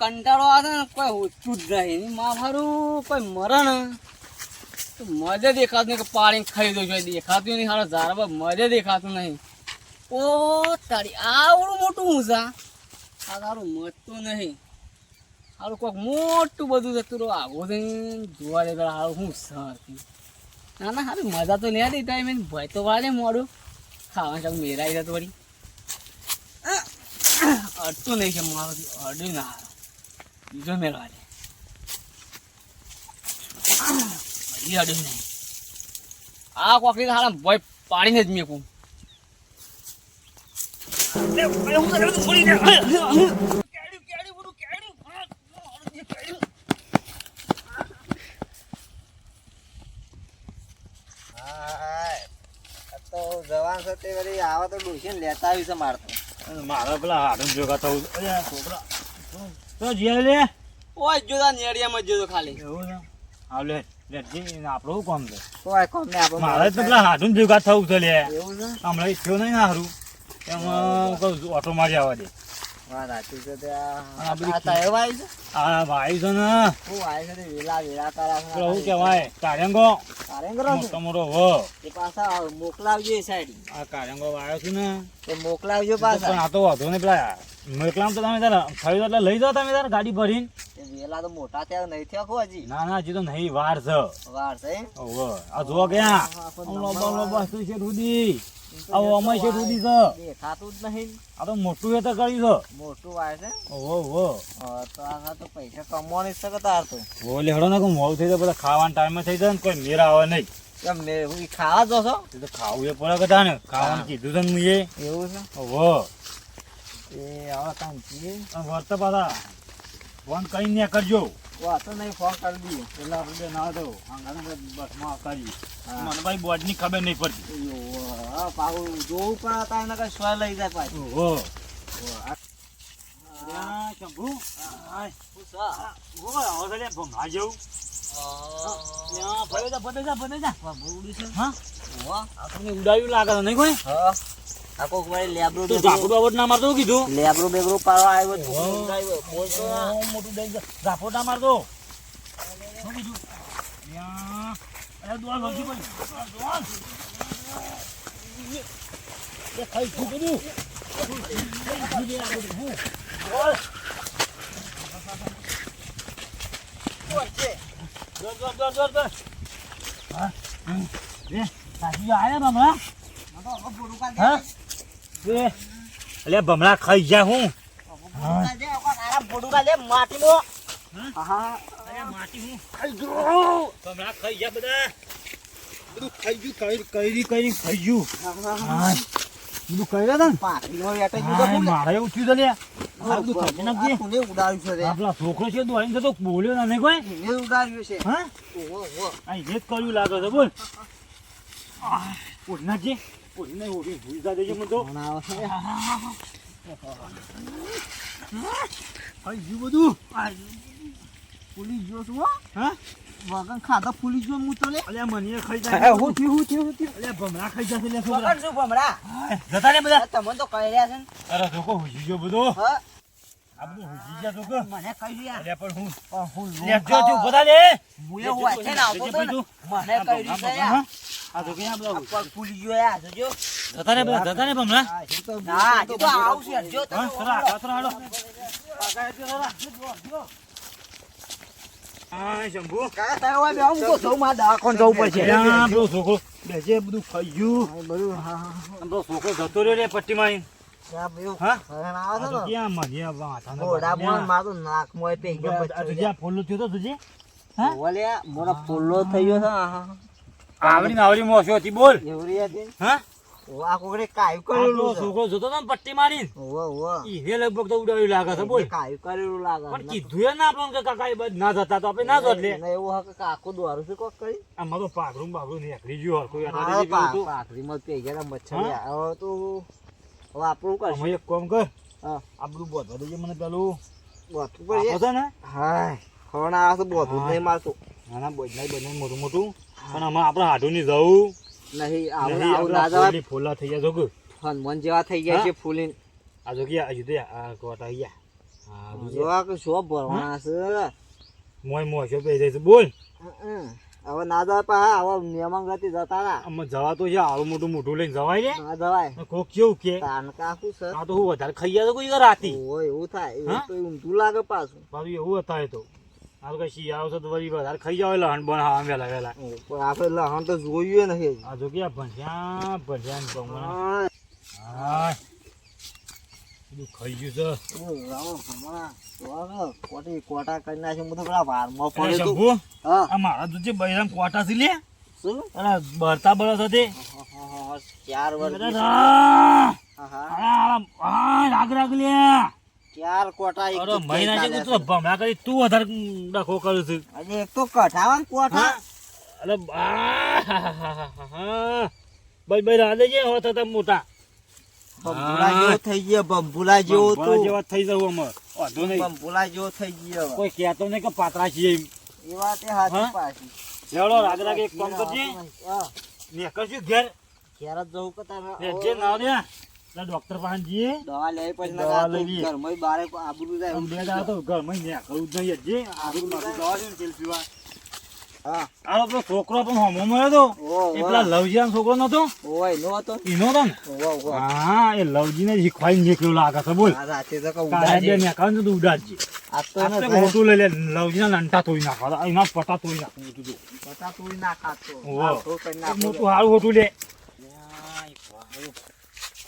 કંટાળો આવે ને કોઈ હોતું જ નહીં એની માં મારું કોઈ મરે ને તો મજે દેખાતું નહીં કે પાણી ખાઈ દઉં છું દેખાતું નહીં સારો ઝારવા મજે દેખાતું નહીં ઓ તારી આવડું મોટું હું છે આ તારું મજતું નહીં સારું કોઈક મોટું બધું થતું રહો આવું થઈને જોવા દે સારું હું સરથી ના ના સારું મજા તો નહીં હતી ટાઈમ ભય તો વાળે મોડું ખાવાનું ચાલ મેરાઈ જતું વળી અડતું નહીં કે મારું અડ્યું ના હારો બીજો મેળવા દે હજી અડ્યું નહીં આ કોકરી સારા ભય પાડીને જ મેકું તો જવાન છે તે વળી આવા તો ડોસી ને લેતા આવી છે મારતો મારા પેલા હાડું ભેગા થવું છોકરા તો જીયા લે ઓય જોતા નેડિયામાં જોતો ખાલી એવું છે આવ લે લેજી આપણું કોમ છે કોઈ કોમ ને આપણે મારે તો પેલા હાડું ભેગા થવું છે લે એવું છે હમણાં થયો નહીં ને હારું એમાં કહું ઓટો મારી આવવા દે વાત સાચી છે તે આ બધી આ તાયો ભાઈ છે આ ભાઈ છે ને હું આય છે તે વેલા વેલા તારા પેલો શું કહેવાય કારેંગો તારે કરો મોટો મોટો હો એ પાછા મોકલાવજો એ સાઈડ આ કારેંગો આવ્યો છે ને તો મોકલાવજો પણ પાછા આ તો વધુ ને પેલા મોકલામ તો તમે તારે થયું એટલે લઈ જાઓ તમે તારે ગાડી ભરીને તે વેલા તો મોટા થયા નહીં થયા ખો હજી ના ના હજી તો નહીં વાર છે વાર છે ઓહો આ જો ગયા લોબા છે રૂદી આવો અમાય છે રૂદી છે દેખાતું જ નહીં આ તો મોટું એ તો કર્યું છે મોટું વાર છે ઓહો ઓહો તો આ તો પૈસા કમાવાની છે કે તાર તો બોલે હડો ને કે મોડું થઈ જાય બધા ખાવાના ટાઈમે થઈ જાય ને કોઈ મેર આવે નહીં કેમ ને હું ખાવા જો છો એ તો ખાવું એ પડે કદા ને ખાવાનું કીધું છે ને મુએ એવું છે ઓહો એ આવા કામ છે વર્ત પાછા ફોન કરીને કરજો વાતો નહીં ફોન કરી દઈએ પેલા આપણે ના તો બસમાં કરી મને ભાઈ બોર્ડની ખબર નહીં પડતી હા પાછું જોવું પણ હતા એને કઈ સ્વા લઈ જાય પાછું ઓહો ઉડાવ્યું લાગે નહીં કોઈ આ કોક વાળી લેબરો ઝાપુ બાબત ના મારતો કીધું લેબરો બેગરો પાડવા આવ્યો તો બોલતો મોટું દઈ ઝાપો ના મારતો શું કીધું દોડ વળગી પડી ખાઈ છું બધું ભમરા ખાઈ જા હું માટી હું ખાઈ જો ભમરા ખાઈ જા બધા બધું ખાઈ ગયું કઈ ખાઈ ગયું બધું કહી રહ્યા મારે એવું થયું છે આપલા છોકરો છે દોડીને તો બોલ્યો ના નહીં કોઈ ઉડાડ્યું છે હા અહીં જ કર્યું લાગે છે બોલ ઉઠ નાખજે ઉઠ નહીં ઉઠી ભૂલ જા દેજે મને તો બધું ફૂલી ગયો છું હા વગન ખાધા ફૂલી ગયો હું તો લે અલ્યા મને ખાઈ જાય હું થયું અલ્યા ભમરા ખાઈ જશે લે છોકરા વગન શું ભમરા જતા ને બધા તમે તો કહી રહ્યા છે ને અરે છોકરો હુજી ગયો બધો હા આ બધું હુજી ગયા છોકરો મને કહી રહ્યા અલ્યા પણ હું હું લે જો તું બધા લે હું એવું વાંચે ને આવતો તો ને મને કહી રહ્યા આ તો ક્યાં બધા પગ ફૂલી ગયો યાર જોજો જતા ને બધા જતા ને ભમરા ના હજી તો આવશે જો તો હા સરા હાડો હા શંભુ કાકા તારો હોય બે હું તો સૌ માં દવાખાન જવું પડશે અલ્યા પેલો છોકરો બેજે બધું ખાઈ ગયું બધું હા આમ તો છોકરો જતો રહ્યો રે પટ્ટીમાં હા ભાઈ હા હરણ આ આવે તો છે ક્યાં મને માથાનો ઓડા મોન મારું નાક મોય પે ગયો આ તો જ્યાં ફોલ્લો થયો તો તુજે હા ઓલે મોરા ફૂલ્લો થઈ ગયો છે આવડી મોસો હતી બોલ એવરી હતી હા આ કોકરે કાયું પેલો કરેલું છે છોકરો જતો તો ને પટ્ટી મારીને ઓવો ઓવો ઈ હે લગભગ તો ઉડાવ્યું લાગે છે બોલ કાયું કરેલું લાગે પણ કીધું એ ના આપણને કે કાકા એ બધ ના જતા તો આપણે ના જોત લે ને એવું હકે કાકો દોરું છે કોક કરી આમાં તો પાઘરું નીકળી ગયું કોઈ હા પાખરીમાં પે ગયા મચ્છર હવે તો હવે આપણું કરશે અમે એક કામ કર હા આ બધું બોધવા દેજે મને પેલું બોથું પડે આપો છે ને હાય ખોણ આવે તો બોથું નહીં મારતું નાના બોધનાઈ બને મોટું મોટું પણ આમાં આપણે હાડું ની જવું નહીં આવું ના જવાય ફૂલા થઈ ગયા જો હનુમાન જેવા થઈ ગયા છે ફૂલીન આ જો ગયા હજુ આ કોટા ગયા જો આ કે શો ભરવાના છે મોય મોશો પે જાય છે બોલ હવે ના જવાય પા હવે મહેમાન ગતિ જતા ના આમાં જવા તો છે આવું મોટું મોટું લઈને જવાય ને ના જવાય કોક કેવું કે તાનકા શું છે આ તો હું વધારે ખાઈ ગયા તો કોઈ રાતી ઓય એવું થાય એવું તો ઊંધું લાગે પાછું પાછું એવું હતા એ તો આ તો કઈ શિયાળો છે તો વળી વધારે ખાઈ જાવ લહણ બણ હા વેલા વેલા પણ આપણે લહણ તો જોયું નહીં આ જો કે ભંજ્યા ભંજ્યા હા બધું ખાઈ ગયું છે કોટા કરી નાખે હું તો પેલા વારમાં અરે પડ્યો શંભુ, હા આ મારા તો જે બૈરામ કોટા છે લે શું અરે બળતા બળત હતી 4 વર્ષ અરે રા! હા રાગ રાગ લે 4 કોટા એક અરે મહિના જેવું તો ભમરા કરી તું વધારે ડખો કર્યો છે અને એક તો કઢાવાન કોટા અરે ભાઈ ભાઈ રાધે છે હોત હતા મોટા બંબુલા જેવો થઈ ગયો બંબુલા જેવો ભમરા તો જેવા થઈ જવું અમે વાંધો નહીં બંબુલા જેવો થઈ ગયો હવે. કોઈ કહેતો નહીં કે પાતળા છીએ એ વાત એ હાચી હા? પાછી લેવડો રાગ રાગ એક કામ કરજે હા નીકળશું ઘેર ઘેર જ જવું કે તારે લેજે ના દે ડોક્ટર પાસે જઈએ દવા લેવી પછી દવા ના લેવી. ઘરમાં બારે આબરૂ જાય આમ બે દાડા તો ઘરમાં નીકળવું જ નહીં હજી. આરું મારું દવા છે ને તેલ પીવા. હા આ પેલો છોકરો પણ હોમો મળ્યો તો એ પેલા લવજીનો છોકરો નતો ઓય નો તો ઈનો તો ને હા એ લવજીને શીખવાઈને નીકળ્યું લાગે છે બોલ આ રાતે તો કહું કાલે બે નીકળે તો ઉડાડજે આ તો આ તો મોટું લઈ લે લવજીના લંટા તોડી નાખવા એના પટા તોડી નાખવું મોટું જો. પતા તું ના ખાતો ઓહો. તો કરી એક નાખો મોટું હારું મોટું લે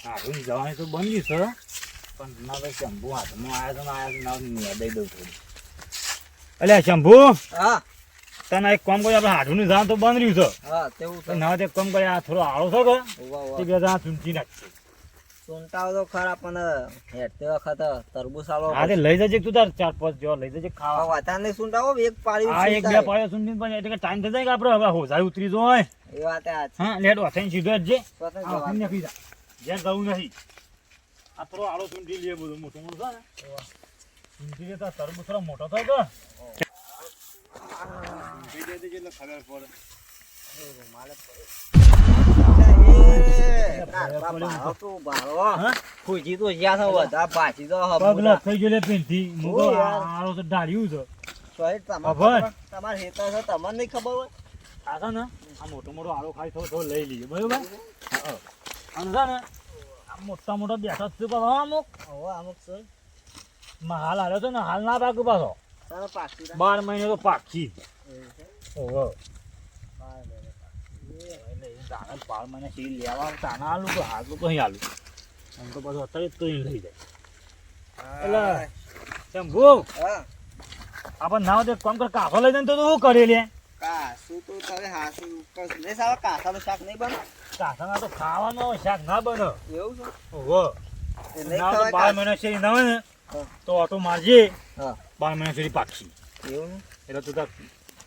હારું જવાની તો બન્યું છે પણ ના ભાઈ શંભુ હાથમાં આવ્યા છે ને આવ્યા છે દઈ દઉં થોડું અલ્યા શંભુ હા તને એક કામ કરી આપણે હાથું જવાનું તો બંધ રહ્યું છે હા તેવું તો ના તે કામ કરી આ થોડો આળો છે કે ઓવા તે બે જણા ચૂંટી નાખશે સુનતાવ તો ખરા પણ હેડતે વખત તરબૂચ આલો હા તે લઈ જજે તું તાર 4-5 જેવા લઈ જજે ખાવા વાતા ને સુનતાવ એક પાડી હા એક બે પાડ્યો ચૂંટી પણ એટલે ટાઈમ થઈ જાય કે આપણે હવે હોજાય ઉતરી જાય એ વાત આ હા લેટ વાથાઈને સીધો જ જે સ્વતંત્ર આ વખત નીકળી જા ઘેર જવું નહીં આ થોડો આળો ચૂંટી લે બધું મોટું મોટું છે ને ચૂંટી લે તો તરબૂચ થોડો મોટો થાય તો ચૂંટી દે એટલે ખબર પડે હા ખુશી તો જ્યાં છે બધા પાછી તો પગલા થઈ ગયો લે પેનથી મુકો આળો તો ડાળ્યું છે ખબર? તમારે હેતા છે તમને નહીં ખબર હોય આ છે ને આ મોટો મોટો આળો ખાઈ થોડો થોડો લઈ લઈએ બરોબર અને છે ને આ મોટા મોટા બેઠા જ છે પાછો અમુક હવે અમુક છે હાલ હાલ્યો છે ને હાલ ના પાક પાછો તારે પાછી 12 મહિને તો પાકી ઓહો તારા 12 મહિને સી લેવા તાના આલું તો હાલ તો અહીં આલું આમ તો પાછું અત્યારે તો અહીં લઈ જાય એટલે શંભુ હા આપણે નાવ તે કામ કર કાફો લઈ જાય તો શું કરે લે કાસું તો તારે હાસું ને સાવા કાસાનું શાક નહીં બને કાસાના તો ખાવાનો શાક ના બને એવું છે ઓહો એ નહીં ના તો ખવાય 12 મહિના સુધી ના હોય ને હા. તો ઓટો મારજે હા 12 મહિના સુધી પાકી એવું ને એટલે તું તાર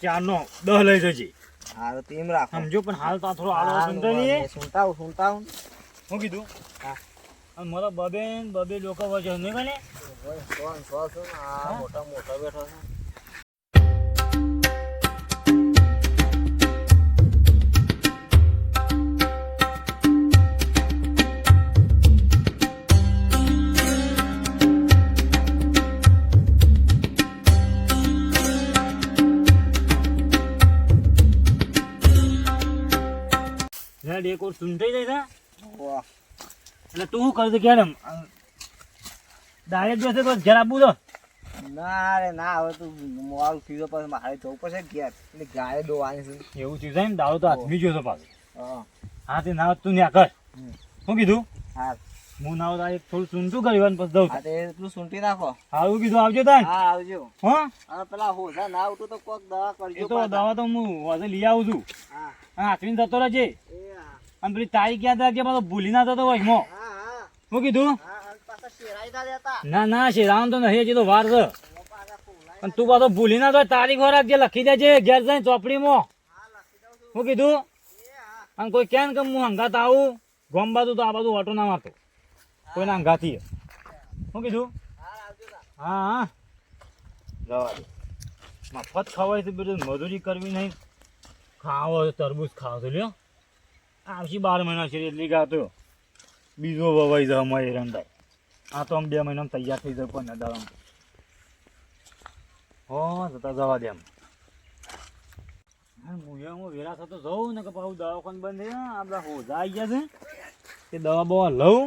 4 નો 10 લઈ જજે હારું તો એમ રાખો સમજો પણ હાલ તો આ થોડો આલો સુનતો નહીં સુનતાવ શું કીધું હા અને મારા બબે લોકો વચ્ચે નહીં બને આ મોટા મોટા બેઠો છે એક વાર સુનતાઈ જાય વાહ એટલે તું શું કરશે કે ડાયરેક્ટ બેસે તો ઘેર આપવું તો ના રે ના હવે તું મોડું થયું પછી મારે જવું પડશે ઘેર એટલે ગાય દોવાની છે એવું થયું છે ને દાડો તો હાથમી ગયો છે પાછો હા હા તે ના તું ન્યા કર શું કીધું હા હું ના એક થોડું સુનતું કર્યું પછી દઉં હા તે તું સૂંટી નાખો સારું કીધું આવજો તાન હા આવજો હા અને પેલા હોજા ના આવતું તો કોક દવા એ કરજો તો દવા તો હું વાજે લઈ આવું છું હા હા હાથવીને જતો રહેજે એ હા અને પેલી તારીખ યાદ રાખજે પાછો ભૂલી ના જતો હોય મો હા હા શું કીધું હા અને પાછા શેરાઈ ના દેતા ના ના શેરાવાનું તો નહીં હજી તો વાર છે પણ તું પાછો ભૂલી ના જાય તારીખ વાર રાખજે લખી દેજે ઘેર જઈને ચોપડીમાં શું કીધું અને કોઈ કેમ કે હું હંગાત આવું ગોમ બાજુ તો આ બાજુ ઓટો ના મારતો કોઈના હંગાથી શું કીધું હા હા જવા દે મફત ખવાય છે બધું મજૂરી કરવી નહીં ખાવો તરબૂચ ખાવ તો લ્યો આવશે 12 મહિના છે એટલી ગાતો બીજો વવાઈ જાય અમારે રંડાય આ તો આમ 2 મહિનામાં તૈયાર થઈ જાય પણ દાડામાં હો જતા જવા દે એમ હું વેરા થતો જઉં ને કે પાછું દવાખાનું બંધ છે આપણા હોજા આવી ગયા છે એ દવા બવા લઉં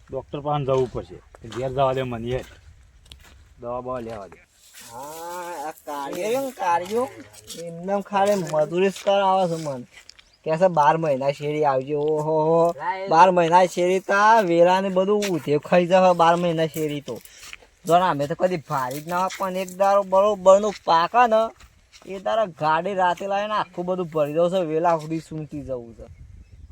ડૉક્ટર પાસે જવું પડશે ઘેર જવા દે મને યાર દવા બવા લેવા દે હા આ કાર્યો એમનેમ ખાલી મજૂરી જ કરાવે છે મને કે છે 12 મહિના શેરી આવજો ઓહો 12 મહિના શેરી તા વેરા ને બધું ઉધે ખાઈ જવા 12 મહિના શેરી તો જો અમે તો કદી ભારી જ ના હોય પણ એક દારો બરોબરનું પાકા ને એ તારા ગાડી રાતે લાવીને આખું બધું ભરી દઉં છે વેલા સુધી સૂંટી જવું છે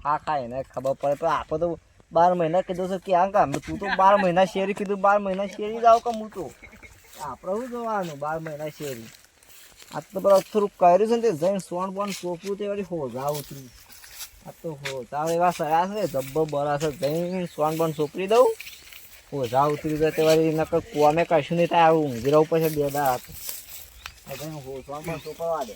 હા ખા એને ખબર પડે પણ આપણે તો 12 મહિના કીધું છે ક્યાં કામ તું તો 12 મહિના શેરી કીધું 12 મહિના શેરી જાવ કે હું તો આપણે શું જોવાનું 12 મહિના શેરી આ તો પેલા થોડુંક કર્યું છે ને તે જઈને સોન બોન સોંપ્યું તે વળી હોજા ઉતર્યું આ તો હોજા એવા સયા છે જબ્બો બરા છે જઈને સોન બોન સોંપી દઉં હોજા ઉતરી જાય તે વળી નકર કોમે કશું નહીં થાય આવું ઊંઘી રહું પછી 2 દાડા હતું સોન બોન સોંપવા દે